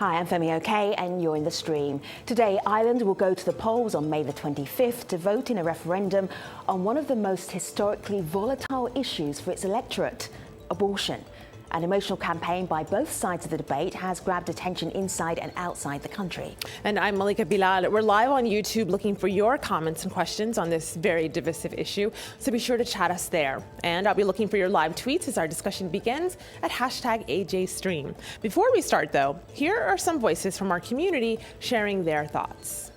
Hi, I'm Femi Oke and you're in The Stream. Today, Ireland will go to the polls on May the 25th to vote in a referendum on one of the most historically volatile issues for its electorate, abortion. An emotional campaign by both sides of the debate has grabbed attention inside and outside the country. And I'm Malika Bilal. We're live on YouTube looking for your comments and questions on this very divisive issue, so be sure to chat us there. And I'll be looking for your live tweets as our discussion begins at #AJStream. Before we start, though, here are some voices from our community sharing their thoughts.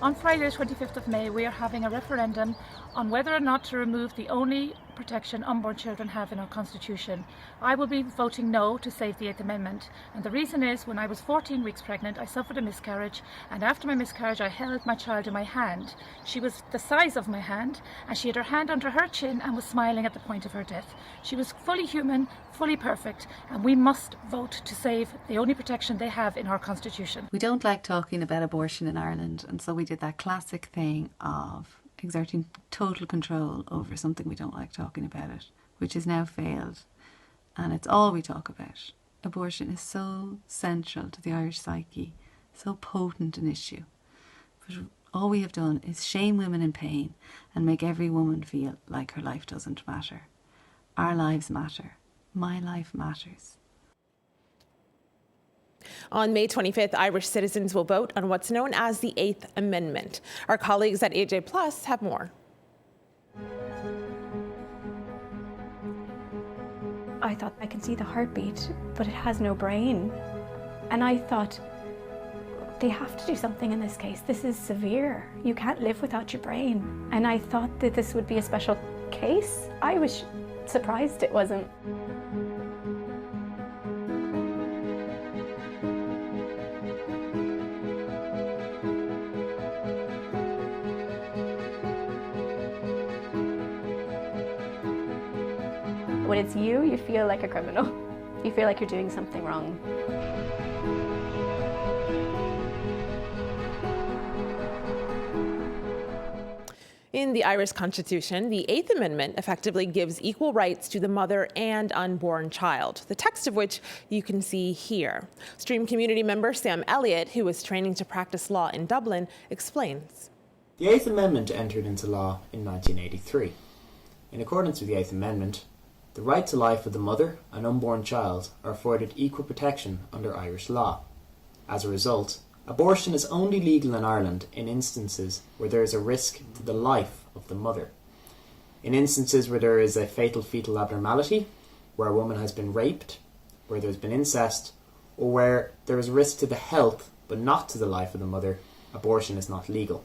On Friday, the 25th of May, we are having a referendum on whether or not to remove the only protection unborn children have in our Constitution. I will be voting no to save the 8th Amendment. And the reason is, when I was 14 weeks pregnant, I suffered a miscarriage. And after my miscarriage, I held my child in my hand. She was the size of my hand, and she had her hand under her chin and was smiling at the point of her death. She was fully human, fully perfect, and we must vote to save the only protection they have in our Constitution. We don't like talking about abortion in Ireland, and so we did that classic thing of exerting total control over something we don't like talking about it, which has now failed, and it's all we talk about. Abortion is so central to the Irish psyche, so potent an issue, but all we have done is shame women in pain and make every woman feel like her life doesn't matter. Our lives matter. My life matters. On May 25th, Irish citizens will vote on what's known as the 8th Amendment. Our colleagues at AJ Plus have more. I thought, I can see the heartbeat, but it has no brain. And I thought, they have to do something in this case. This is severe. You can't live without your brain. And I thought that this would be a special case. I was surprised it wasn't. When it's you feel like a criminal. You feel like you're doing something wrong. In the Irish Constitution, the 8th Amendment effectively gives equal rights to the mother and unborn child, the text of which you can see here. Stream community member Sam Elliott, who was training to practice law in Dublin, explains. The 8th Amendment entered into law in 1983. In accordance with the 8th Amendment, the right to life of the mother and unborn child are afforded equal protection under Irish law. As a result, abortion is only legal in Ireland in instances where there is a risk to the life of the mother. In instances where there is a fatal fetal abnormality, where a woman has been raped, where there has been incest, or where there is risk to the health but not to the life of the mother, abortion is not legal.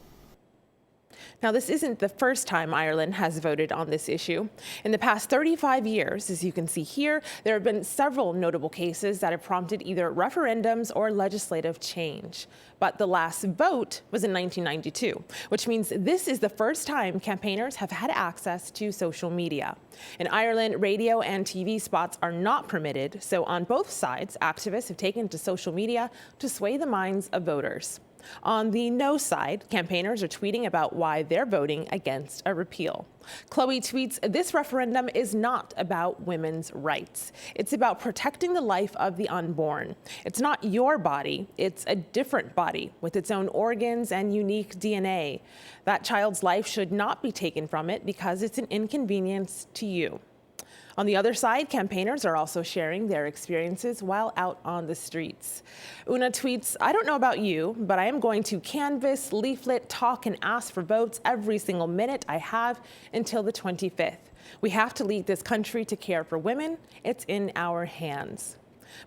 Now, this isn't the first time Ireland has voted on this issue. In the past 35 years, as you can see here, there have been several notable cases that have prompted either referendums or legislative change. But the last vote was in 1992, which means this is the first time campaigners have had access to social media. In Ireland, radio and TV spots are not permitted, so on both sides, activists have taken to social media to sway the minds of voters. On the no side, campaigners are tweeting about why they're voting against a repeal. Chloe tweets, "This referendum is not about women's rights. It's about protecting the life of the unborn. It's not your body, it's a different body with its own organs and unique DNA. That child's life should not be taken from it because it's an inconvenience to you." On the other side, campaigners are also sharing their experiences while out on the streets. Una tweets, "I don't know about you, but I am going to canvass, leaflet, talk, and ask for votes every single minute I have until the 25th. We have to lead this country to care for women. It's in our hands."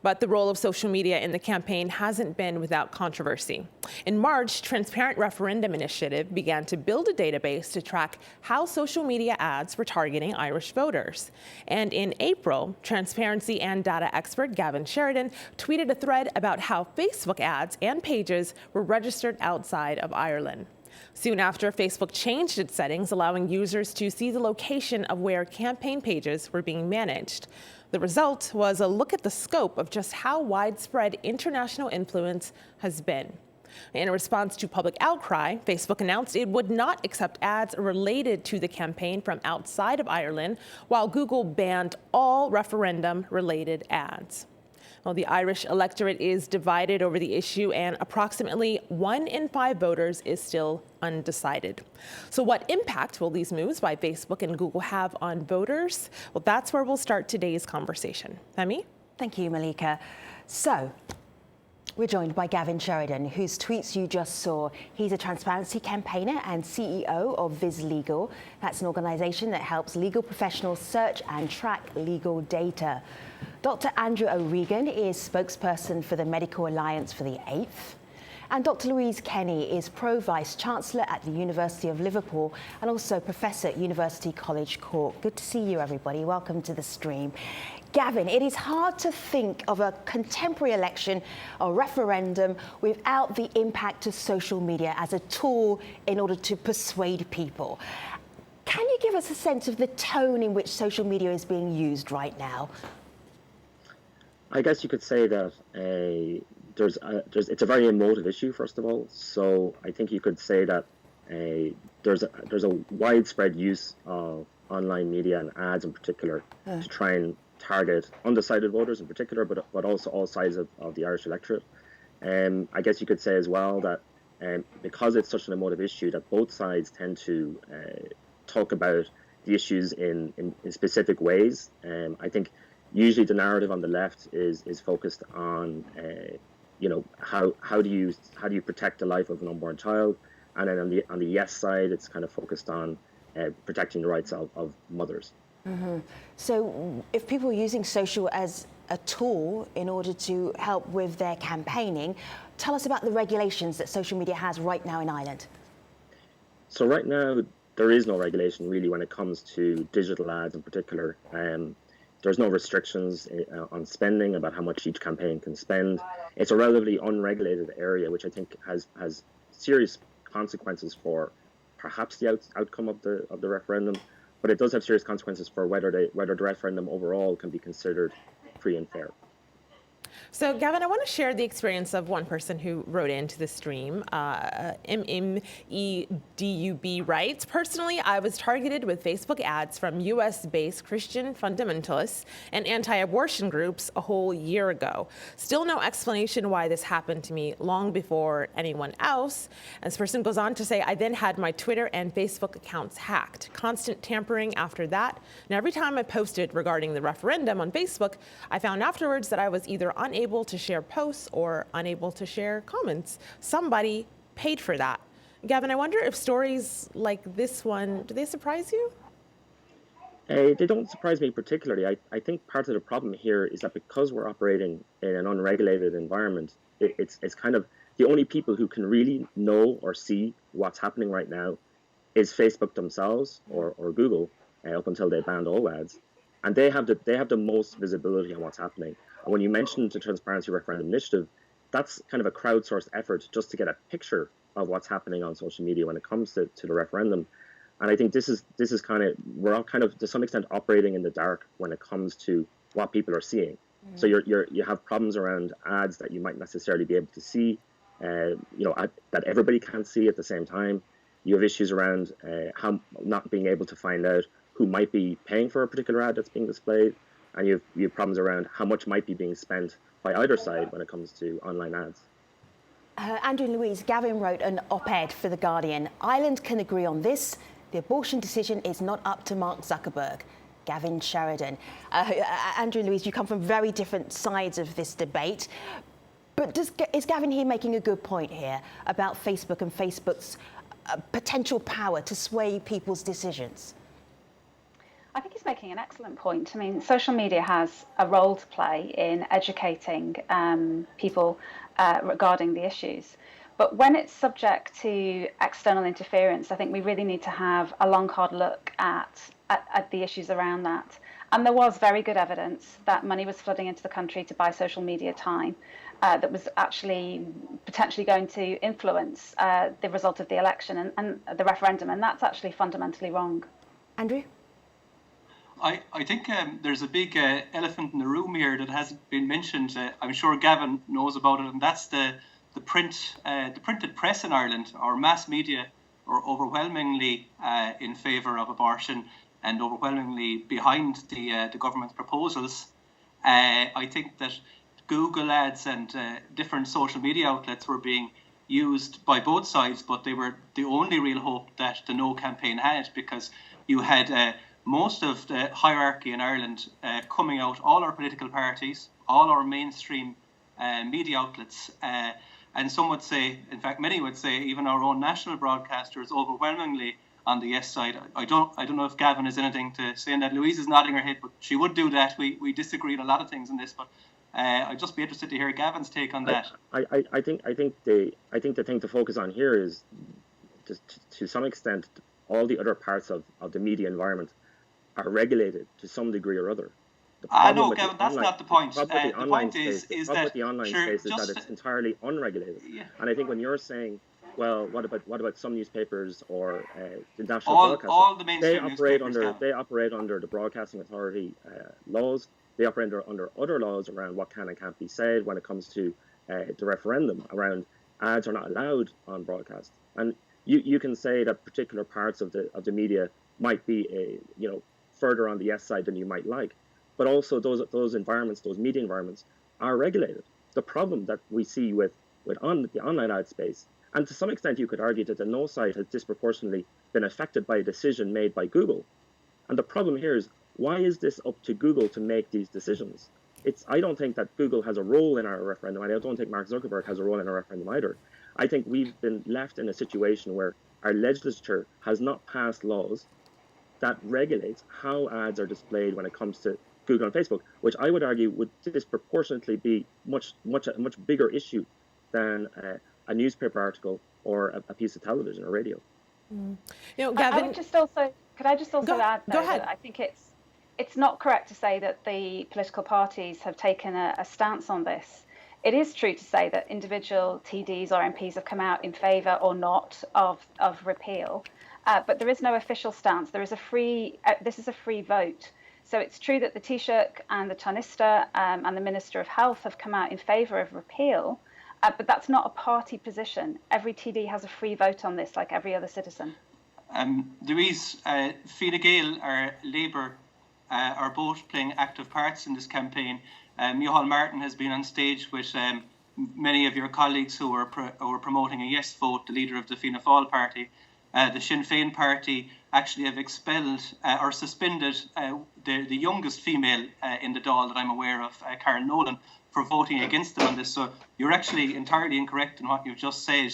But the role of social media in the campaign hasn't been without controversy. In March, Transparent Referendum Initiative began to build a database to track how social media ads were targeting Irish voters. And in April, transparency and data expert Gavin Sheridan tweeted a thread about how Facebook ads and pages were registered outside of Ireland. Soon after, Facebook changed its settings, allowing users to see the location of where campaign pages were being managed. The result was a look at the scope of just how widespread international influence has been. In response to public outcry, Facebook announced it would not accept ads related to the campaign from outside of Ireland, while Google banned all referendum-related ads. Well, the Irish electorate is divided over the issue, and approximately 1 in 5 voters is still undecided. So what impact will these moves by Facebook and Google have on voters? Well, that's where we'll start today's conversation. Femi? Thank you, Malika. So, we're joined by Gavin Sheridan, whose tweets you just saw. He's a transparency campaigner and CEO of Viz Legal. That's an organisation that helps legal professionals search and track legal data. Dr. Andrew O'Regan is spokesperson for the Medical Alliance for the 8th. And Dr. Louise Kenny is Pro-Vice Chancellor at the University of Liverpool and also Professor at University College Cork. Good to see you, everybody. Welcome to the stream. Gavin, it is hard to think of a contemporary election or referendum without the impact of social media as a tool in order to persuade people. Can you give us a sense of the tone in which social media is being used right now? I guess you could say that it's a very emotive issue, first of all. So I think you could say that there's a widespread use of online media and ads in particular to try and target undecided voters in particular, but also all sides of the Irish electorate. I guess you could say as well that because it's such an emotive issue, that both sides tend to talk about the issues in specific ways. I think usually the narrative on the left is focused on how do you protect the life of an unborn child, and then on the yes side it's kind of focused on protecting the rights of mothers. Mm-hmm. So if people are using social as a tool in order to help with their campaigning, tell us about the regulations that social media has right now in Ireland. So right now there is no regulation really when it comes to digital ads in particular. There's no restrictions on spending about how much each campaign can spend. It's a relatively unregulated area, which I think has serious consequences for perhaps the outcome of the referendum, but it does have serious consequences for whether the referendum overall can be considered free and fair. So, Gavin, I want to share the experience of one person who wrote into the stream. MMEDUB writes, personally, I was targeted with Facebook ads from US-based Christian fundamentalists and anti-abortion groups a whole year ago. Still no explanation why this happened to me long before anyone else. And this person goes on to say, I then had my Twitter and Facebook accounts hacked. Constant tampering after that. And every time I posted regarding the referendum on Facebook, I found afterwards that I was either unable to share posts or unable to share comments. Somebody paid for that. Gavin, I wonder if stories like this one, do they surprise you? They don't surprise me particularly. I think part of the problem here is that because we're operating in an unregulated environment, it's kind of the only people who can really know or see what's happening right now is Facebook themselves or Google, up until they banned all ads. And they have the most visibility on what's happening. And when you mentioned the Transparency Referendum Initiative, that's kind of a crowdsourced effort just to get a picture of what's happening on social media when it comes to the referendum. And I think this is kind of, we're all kind of to some extent operating in the dark when it comes to what people are seeing. Mm-hmm. So you have problems around ads that you might necessarily be able to see, that everybody can't see at the same time. You have issues around how not being able to find out who might be paying for a particular ad that's being displayed. And you have problems around how much might be being spent by either side when it comes to online ads. Andrew and Louise, Gavin wrote an op-ed for The Guardian. Ireland can agree on this. The abortion decision is not up to Mark Zuckerberg. Gavin Sheridan. Andrew and Louise, you come from very different sides of this debate. But is Gavin here making a good point here about Facebook and Facebook's potential power to sway people's decisions? I think he's making an excellent point. I mean, social media has a role to play in educating people regarding the issues. But when it's subject to external interference, I think we really need to have a long, hard look at the issues around that. And there was very good evidence that money was flooding into the country to buy social media time that was actually potentially going to influence the result of the election and the referendum. And that's actually fundamentally wrong. Andrew? I think there's a big elephant in the room here that hasn't been mentioned. I'm sure Gavin knows about it, and that's the printed press in Ireland. Our mass media are overwhelmingly in favour of abortion and overwhelmingly behind the government's proposals. I think that Google ads and different social media outlets were being used by both sides, but they were the only real hope that the No campaign had, because you had most of the hierarchy in Ireland coming out, all our political parties, all our mainstream media outlets, and some would say, in fact many would say, even our own national broadcasters overwhelmingly on the yes side. I don't know if Gavin has anything to say on that. Louise is nodding her head, but she would do that. We disagree on a lot of things in this, but I'd just be interested to hear Gavin's take on that. I think the thing to focus on here is, to some extent, all the other parts of the media environment are regulated to some degree or other. No, Gavin, that's not the point. The point is that the online space is that it's entirely unregulated. Yeah. And I think when you're saying, well, what about some newspapers or the national all the mainstream they operate under the Broadcasting Authority laws. They operate under other laws around what can and can't be said when it comes to the referendum, around ads are not allowed on broadcast. And you can say that particular parts of the media might be further on the yes side than you might like, but also those environments, those media environments, are regulated. The problem that we see with the online ad space, and to some extent you could argue that the no side has disproportionately been affected by a decision made by Google. And the problem here is, why is this up to Google to make these decisions? I don't think that Google has a role in our referendum, and I don't think Mark Zuckerberg has a role in our referendum either. I think we've been left in a situation where our legislature has not passed laws that regulates how ads are displayed when it comes to Google and Facebook, which I would argue would disproportionately be a much bigger issue than a newspaper article or a piece of television or radio. Gavin, could I just also add go ahead. That I think it's not correct to say that the political parties have taken a stance on this. It is true to say that individual TDs or MPs have come out in favour or not of repeal, but there is no official stance. This is a free vote. So it's true that the Taoiseach and the Tánaiste and the Minister of Health have come out in favour of repeal, but that's not a party position. Every TD has a free vote on this, like every other citizen. Louise, Fine Gael, our Labour, are both playing active parts in this campaign. Micheál Martin has been on stage with many of your colleagues who are promoting a yes vote, the leader of the Fianna Fáil party. The Sinn Féin party actually have expelled or suspended the youngest female in the Dáil that I'm aware of, Carol Nolan, for voting against them on this. So you're actually entirely incorrect in what you've just said.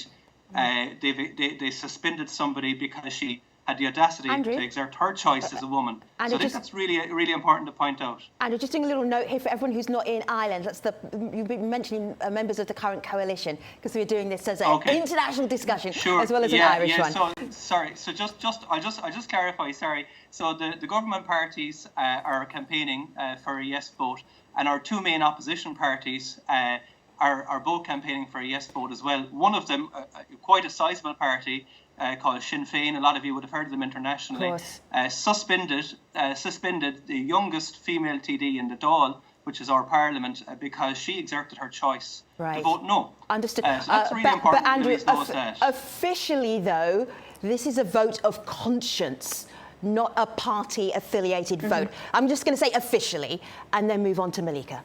They suspended somebody because she had the audacity to exert her choice as a woman. So I think that's really important to point out. Andrew, just doing a little note here for everyone who's not in Ireland. You've been mentioning members of the current coalition, because we're doing this as an international discussion as well as an Irish one. So sorry. So I'll just clarify. Sorry. So the government parties are campaigning for a yes vote, and our two main opposition parties are both campaigning for a yes vote as well. One of them, quite a sizable party, called Sinn Féin, a lot of you would have heard of them internationally, suspended the youngest female TD in the Dáil, which is our parliament, because she exerted her choice to vote no. Understood. So that's really important. But Andrew, officially though, this is a vote of conscience, not a party-affiliated vote. I'm just going to say officially, and then move on to Malika.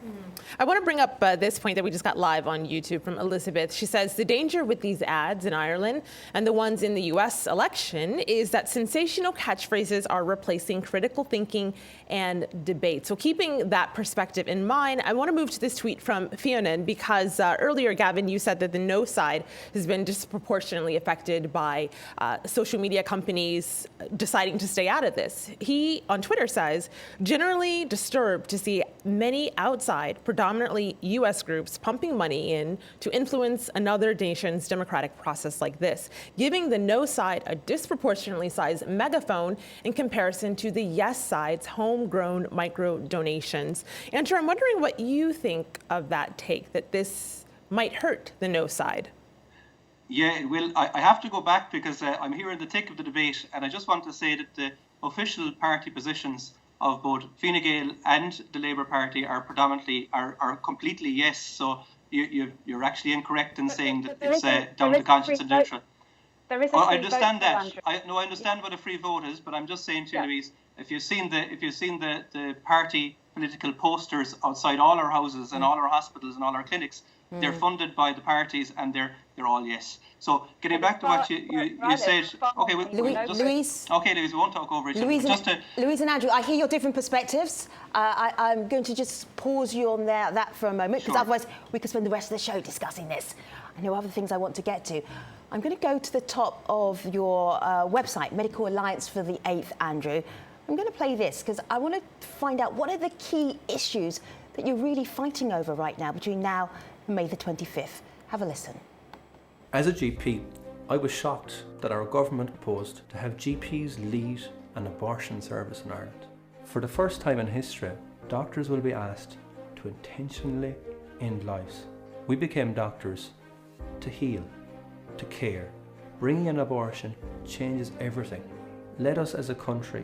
I want to bring up this point that we just got live on YouTube from Elizabeth. She says, the danger with these ads in Ireland and the ones in the US election is that sensational catchphrases are replacing critical thinking and debate. So keeping that perspective in mind, I want to move to this tweet from Fionnan, because earlier, Gavin, you said that the no side has been disproportionately affected by social media companies deciding to stay out of this. He, on Twitter, says, generally disturbed to see many outside, predominantly US groups, pumping money in to influence another nation's democratic process like this, giving the no side a disproportionately sized megaphone in comparison to the yes side's homegrown micro donations. Andrew, I'm wondering what you think of that take, that this might hurt the no side. Yeah, it will. I have to go back because I'm here in the thick of the debate, and I just want to say that the official party positions of both Fine Gael and the Labour Party are completely yes. So you're actually incorrect in saying that it's down to conscience and neutral. There is a Well, free I understand vote, that. Andrew. I understand what a free vote is, but I'm just saying to you, Yeah. Louise, if you've seen the party political posters outside all our houses and all our hospitals and all our clinics, they're funded by the parties, and they're all yes. So getting back to what you said, okay, Louise. Okay, Louise, we won't talk over each other. Louise and Andrew, I hear your different perspectives. I'm going to just pause you on that for a moment, because otherwise we could spend the rest of the show discussing this. I know other things I want to get to. I'm going to go to the top of your website, Medical Alliance for the 8th, Andrew. I'm going to play this because I want to find out what are the key issues that you're really fighting over right now between now and May the 25th. Have a listen. As a GP, I was shocked that our government proposed to have GPs lead an abortion service in Ireland. For the first time in history, doctors will be asked to intentionally end lives. We became doctors to heal, to care. Bringing an abortion changes everything. Let us as a country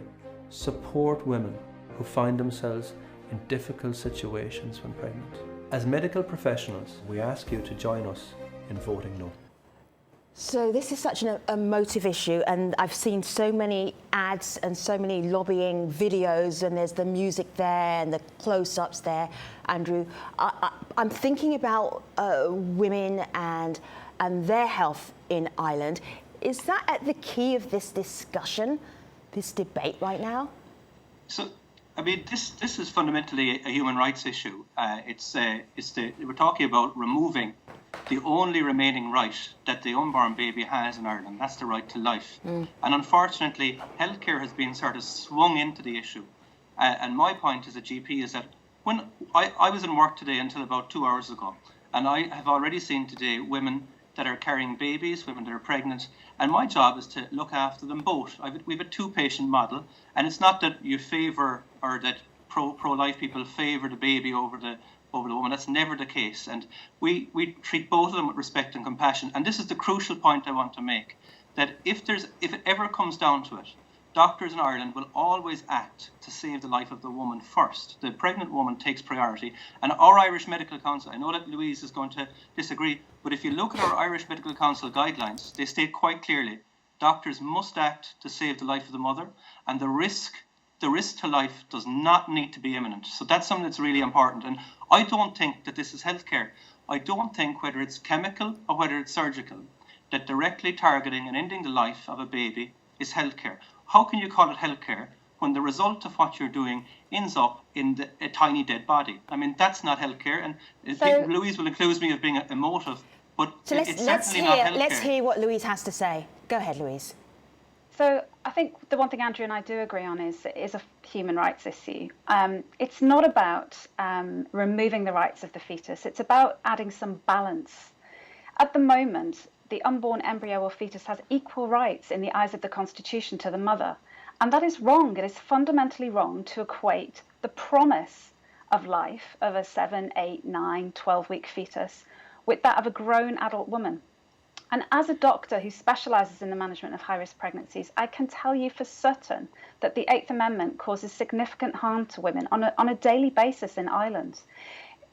support women who find themselves in difficult situations when pregnant. As medical professionals, we ask you to join us in voting no. So this is such an emotive issue, and I've seen so many ads and so many lobbying videos, and there's the music there and the close-ups there, Andrew. I'm thinking about women and their health in Ireland. Is that at the key of this discussion, this debate right now? So, I mean, this is fundamentally a human rights issue. We're talking about removing the only remaining right that the unborn baby has in Ireland. That's the right to life. And unfortunately, healthcare has been sort of swung into the issue. And my point as a GP is that when I was in work today until about 2 hours ago, and I have already seen today women that are carrying babies, women that are pregnant, and my job is to look after them both. We have a two-patient model, and it's not that you favour or that pro-life people favour the baby over the woman. That's never the case, and we treat both of them with respect and compassion. And this is the crucial point I want to make, that if it ever comes down to it, doctors in Ireland will always act to save the life of the woman first. The pregnant woman takes priority. And our Irish Medical Council, I know that Louise is going to disagree, but if you look at our Irish Medical Council guidelines, they state quite clearly, doctors must act to save the life of the mother, and the risk to life does not need to be imminent. So that's something that's really important. And I don't think that this is healthcare. I don't think, whether it's chemical or whether it's surgical, that directly targeting and ending the life of a baby is healthcare. How can you call it healthcare when the result of what you're doing ends up in a tiny dead body? I mean, that's not healthcare. And Louise will accuse me of being emotive, but it's certainly not healthcare. Let's hear what Louise has to say. Go ahead, Louise. So I think the one thing Andrew and I do agree on is a human rights issue. It's not about removing the rights of the fetus. It's about adding some balance. At the moment, the unborn embryo or fetus has equal rights in the eyes of the Constitution to the mother. And that is wrong. It is fundamentally wrong to equate the promise of life of a 7, 8, 9, 12-week fetus with that of a grown adult woman. And as a doctor who specialises in the management of high-risk pregnancies, I can tell you for certain that the 8th Amendment causes significant harm to women on a daily basis in Ireland.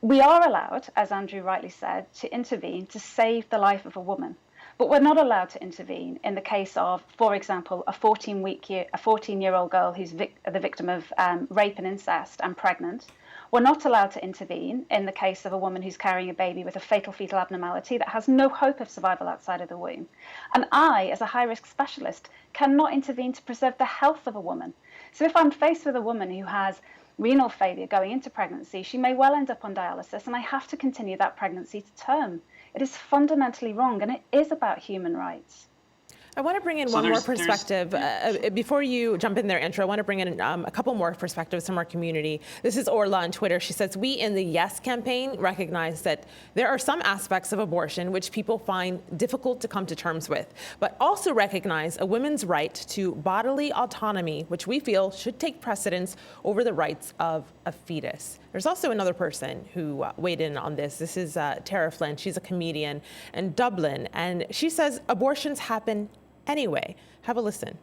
We are allowed, as Andrew rightly said, to intervene to save the life of a woman. But we're not allowed to intervene in the case of, for example, a 14-year-old girl who's the victim of rape and incest and pregnant. We're not allowed to intervene in the case of a woman who's carrying a baby with a fatal fetal abnormality that has no hope of survival outside of the womb. And I, as a high-risk specialist, cannot intervene to preserve the health of a woman. So if I'm faced with a woman who has renal failure going into pregnancy, she may well end up on dialysis, and I have to continue that pregnancy to term. It is fundamentally wrong, and it is about human rights. I want to bring in one more perspective. Before you jump in there, Andrew, I want to bring in a couple more perspectives from our community. This is Orla on Twitter. She says, we in the Yes campaign recognize that there are some aspects of abortion which people find difficult to come to terms with, but also recognize a woman's right to bodily autonomy, which we feel should take precedence over the rights of a fetus. There's also another person who weighed in on this. This is Tara Flynn. She's a comedian in Dublin, and she says abortions happen anyway. Have a listen.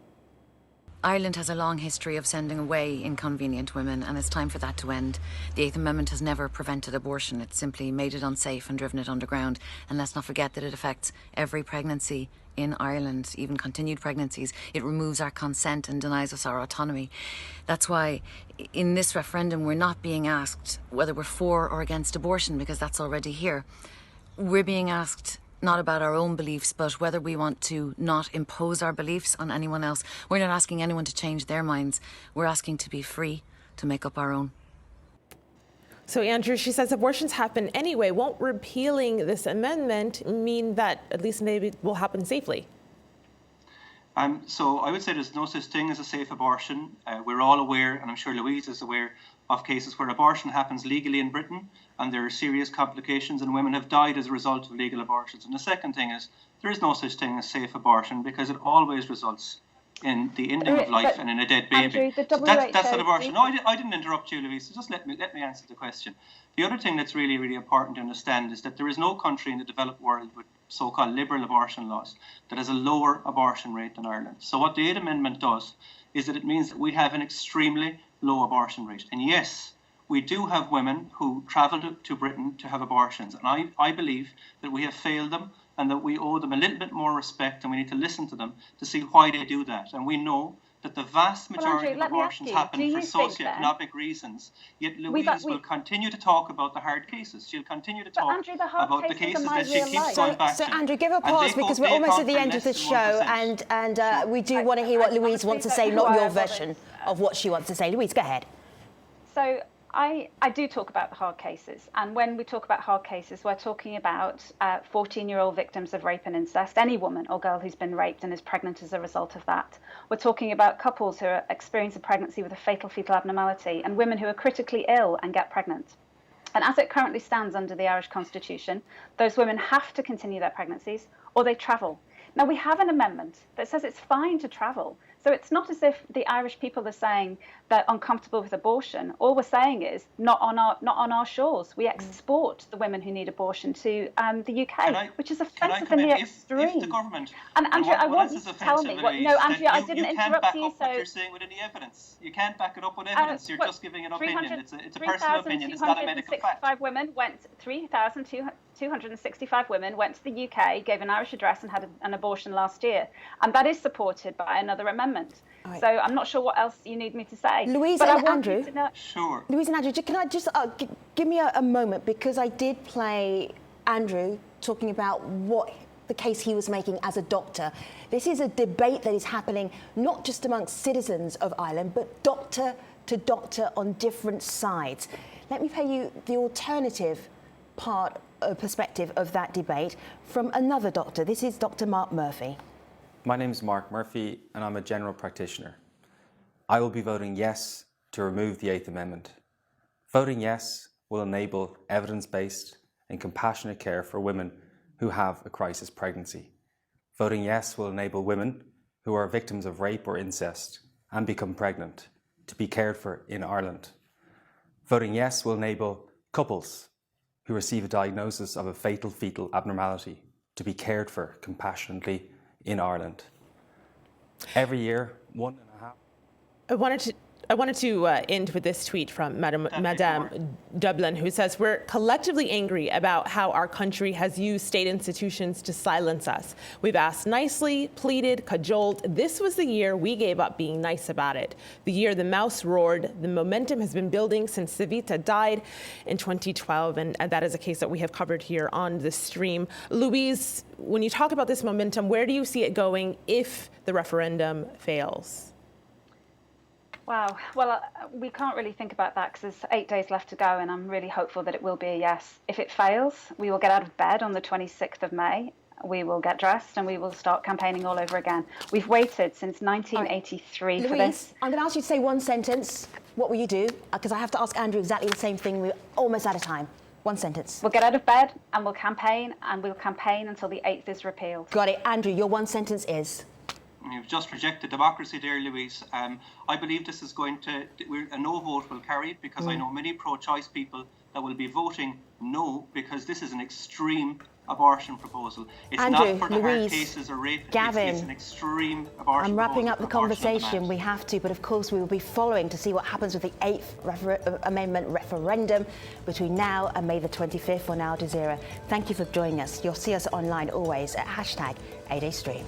Ireland has a long history of sending away inconvenient women, and it's time for that to end. The 8th Amendment has never prevented abortion. It's simply made it unsafe and driven it underground. And let's not forget that it affects every pregnancy, in Ireland, even continued pregnancies. It removes our consent and denies us our autonomy. That's why in this referendum we're not being asked whether we're for or against abortion, because that's already here. We're being asked not about our own beliefs, but whether we want to not impose our beliefs on anyone else. We're not asking anyone to change their minds. We're asking to be free to make up our own. So, Andrew, she says abortions happen anyway. Won't repealing this amendment mean that at least maybe it will happen safely? So I would say there's no such thing as a safe abortion. We're all aware, and I'm sure Louise is aware, of cases where abortion happens legally in Britain and there are serious complications and women have died as a result of legal abortions. And the second thing is there is no such thing as safe abortion because it always results in the ending of life and in a dead baby. Andrew, so that's not abortion. No, I didn't interrupt you, Louise. So just let me answer the question. The other thing that's really, really important to understand is that there is no country in the developed world with so-called liberal abortion laws that has a lower abortion rate than Ireland. So what the 8th Amendment does is that it means that we have an extremely low abortion rate. And yes, we do have women who travel to Britain to have abortions. And I believe that we have failed them and that we owe them a little bit more respect and we need to listen to them to see why they do that. And we know that the vast majority of abortions happen for socioeconomic reasons, yet Louise will continue to talk about the hard cases. She'll continue to talk about the cases that she keeps going back to. So, Andrew, give a pause because we're almost at the end of the show and we do want to hear what Louise wants to say, not your version of what she wants to say. Louise, go ahead. So I do talk about the hard cases, and when we talk about hard cases, we're talking about 14-year-old victims of rape and incest, any woman or girl who's been raped and is pregnant as a result of that. We're talking about couples who are experiencing pregnancy with a fatal fetal abnormality and women who are critically ill and get pregnant. And as it currently stands under the Irish Constitution, those women have to continue their pregnancies or they travel. Now, we have an amendment that says it's fine to travel. So it's not as if the Irish people are saying they're uncomfortable with abortion. All we're saying is not on our shores. We export the women who need abortion to the UK, which is offensive in the extreme. If the government, and Andrew, I want you to tell me what. No, Andrew, I didn't interrupt you. So what you're saying with any evidence, you can't back it up with evidence. You're just giving an opinion. It's a personal opinion. It's not a medical fact. 3,265 women went to the UK, gave an Irish address, and had an abortion last year, and that is supported by another amendment. Right. So I'm not sure what else you need me to say. Louise and Andrew. Sure. Louise and Andrew, can I just give me a moment, because I did play Andrew talking about what the case he was making as a doctor. This is a debate that is happening not just amongst citizens of Ireland, but doctor to doctor on different sides. Let me play you the alternative perspective of that debate from another doctor. This is Dr. Mark Murphy. My name is Mark Murphy and I'm a general practitioner. I will be voting yes to remove the 8th Amendment. Voting yes will enable evidence-based and compassionate care for women who have a crisis pregnancy. Voting yes will enable women who are victims of rape or incest and become pregnant to be cared for in Ireland. Voting yes will enable couples who receive a diagnosis of a fatal fetal abnormality to be cared for compassionately in Ireland. Every year, 1.5. I wanted to end with this tweet from Madame Dublin, who says, "We're collectively angry about how our country has used state institutions to silence us. We've asked nicely, pleaded, cajoled. This was the year we gave up being nice about it. The year the mouse roared. The momentum has been building since Savita died in 2012, and that is a case that we have covered here on the stream." Louise, when you talk about this momentum, where do you see it going if the referendum fails? Wow. Well, we can't really think about that because there's 8 days left to go, and I'm really hopeful that it will be a yes. If it fails, we will get out of bed on the 26th of May. We will get dressed and we will start campaigning all over again. We've waited since 1983 for this. I'm going to ask you to say one sentence. What will you do? Because I have to ask Andrew exactly the same thing. We're almost out of time. One sentence. We'll get out of bed and we'll campaign until the 8th is repealed. Got it. Andrew, your one sentence is? You've just rejected democracy there, Louise. I believe this is going to, a no vote will carry, because I know many pro-choice people that will be voting no, because this is an extreme abortion proposal. It's Andrew, not for the Louise, hard cases or rape. Gavin, it's an extreme abortion. I'm wrapping up the proposal for abortion on conversation. We have to, but of course we will be following to see what happens with the 8th Amendment referendum between now and May the 25th on Al Jazeera. Thank you for joining us. You'll see us online always at #8daystream.